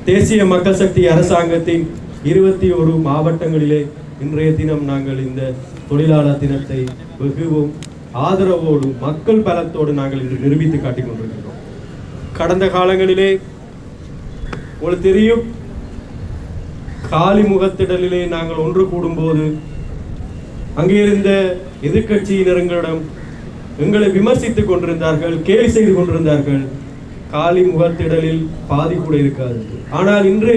தேசிய மக்கள் சக்தி அரசாங்கத்தின் 21 மாவட்டங்களிலே இன்றைய தினம் நாங்கள் இந்த தொழிலாளர் தினத்தை வெகுவும் ஆதரவோடு மக்கள் பலத்தோடு நாங்கள் இன்று நிரூபித்து காட்டிக் கொண்டிருக்கிறோம். கடந்த காலங்களிலே உங்களுக்கு தெரியும், காலி முகத்திடலிலே நாங்கள் ஒன்று கூடும்போது அங்கே இருந்த எதிர்கட்சியினரிடம் எங்களை விமர்சித்துக் கொண்டிருந்தார்கள், கேலி செய்து கொண்டிருந்தார்கள். காலி முகத்திடலில் பாதி கூட இருக்காது. ஆனால் இன்று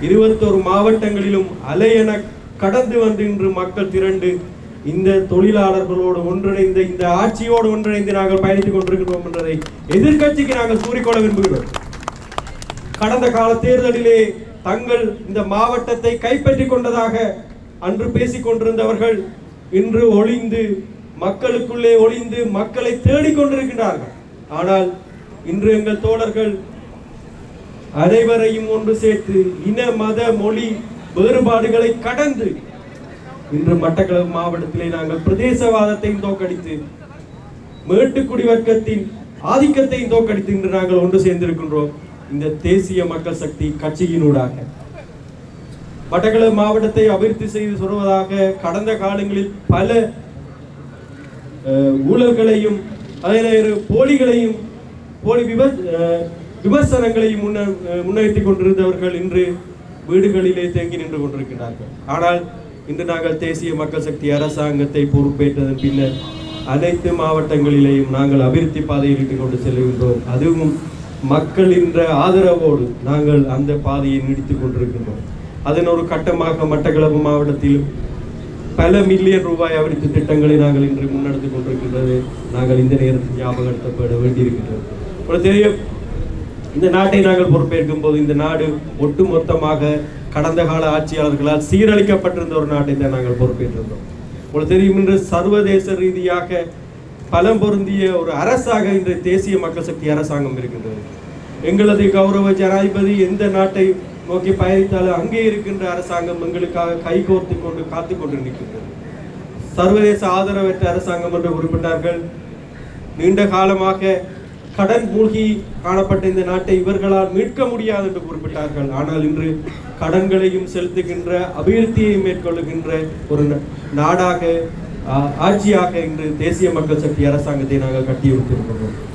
21 மாவட்டங்களிலும் அலை என கடந்து வந்து இன்று மக்கள் திரண்டு இந்த தொழிலாளர்களோடு ஒன்றிணைந்த இந்த ஆட்சியோடு ஒன்றிணைந்து நாங்கள் பயணித்துக் கொண்டிருக்கிறோம் என்பதை எதிர்கட்சிக்கு நாங்கள் கூறிக்கொள்ள விரும்புகிறோம். கடந்த கால தேர்தலிலே தங்கள் இந்த மாவட்டத்தை கைப்பற்றிக் கொண்டதாக அன்று பேசிக் கொண்டிருந்தவர்கள் இன்று ஒளிந்து மக்களுக்குள்ளே ஒளிந்து மக்களை தேடிக் கொண்டிருக்கிறார்கள். ஆனால் இன்று எங்கள் தோழர்கள் அனைவரையும் ஒன்று சேர்த்து இன மத மொழி வேறுபாடுகளை கடந்து இன்று மட்டக்களப்பு மாவட்டத்திலே நாங்கள் பிரதேசவாதத்தையும் தோற்கடித்து மேட்டுக்குடி வர்க்கத்தின் ஆதிக்கத்தையும் தோற்கடித்து இன்று நாங்கள் ஒன்று சேர்ந்திருக்கின்றோம். இந்த தேசிய மக்கள் சக்தி கட்சியினூடாக மட்டக்களப்பு மாவட்டத்தை அபிவிருத்தி செய்து சொல்வதாக கடந்த காலங்களில் பல ஊழல்களையும் போலிகளையும் போலி விமர்சனங்களையும் முன்னிறுத்திக் கொண்டிருந்தவர்கள் இன்று வீடுகளிலே தேங்கி நின்று கொண்டிருக்கிறார்கள். ஆனால் இன்று நாங்கள் தேசிய மக்கள் சக்தி அரசாங்கத்தை பொறுப்பேற்றதன் பின்னர் அனைத்து மாவட்டங்களிலேயும் நாங்கள் அபிவிருத்தி பாதையில் இட்டு கொண்டு செல்கின்றோம். அதுவும் மக்களின் ஆதரவோடு நாங்கள் அந்த பாதையை நீடித்துக் கொண்டிருக்கின்றோம். அதன் ஒரு கட்டமாக மட்டக்களப்பு மாவட்டத்தில் பல மில்லியன் ரூபாய் அபிவிருத்தி திட்டங்களை நாங்கள் இன்று முன்னெடுத்துக் கொண்டிருக்கின்றது நாங்கள் இந்த நேரத்தில் ஞாபகப்படுத்தப்பட வேண்டியிருக்கின்றது. உங்களுக்கு தெரியும், இந்த நாட்டை நாங்கள் பொறுப்பேற்கும் போது இந்த நாடு ஒட்டுமொத்தமாக கடந்த கால ஆட்சியாளர்களால் சீரழிக்கப்பட்டிருந்த ஒரு நாட்டை தான் நாங்கள் பொறுப்பேற்றிருந்தோம். உங்களுக்கு தெரியும், இன்று சர்வதேச ரீதியாக பலம் பொருந்திய ஒரு அரசாக இன்று தேசிய மக்கள் சக்தி அரசாங்கம் இருக்கின்றது. எங்களது கௌரவ ஜனாதிபதி எந்த நாட்டை நோக்கி பயணித்தாலும் அங்கே இருக்கின்ற அரசாங்கம் எங்களுக்காக கைகோர்த்து கொண்டு காத்து கொண்டு நிற்கின்றது. சர்வதேச ஆதரவற்ற அரசாங்கம் என்று குறிப்பிட்டார்கள். நீண்ட காலமாக கடன் மூழ்கி காணப்பட்ட இந்த நாட்டை இவர்களால் மீட்க முடியாது என்று குறிப்பிட்டார்கள். ஆனால் இன்று கடன்களையும் செலுத்துகின்ற அபிவிருத்தியை மேற்கொள்ளுகின்ற ஒரு நாடாக ஆட்சியாக இன்று தேசிய மக்கள் சக்தி அரசாங்கத்தை நாங்கள் கட்டியெழுத்திருக்கிறோம்.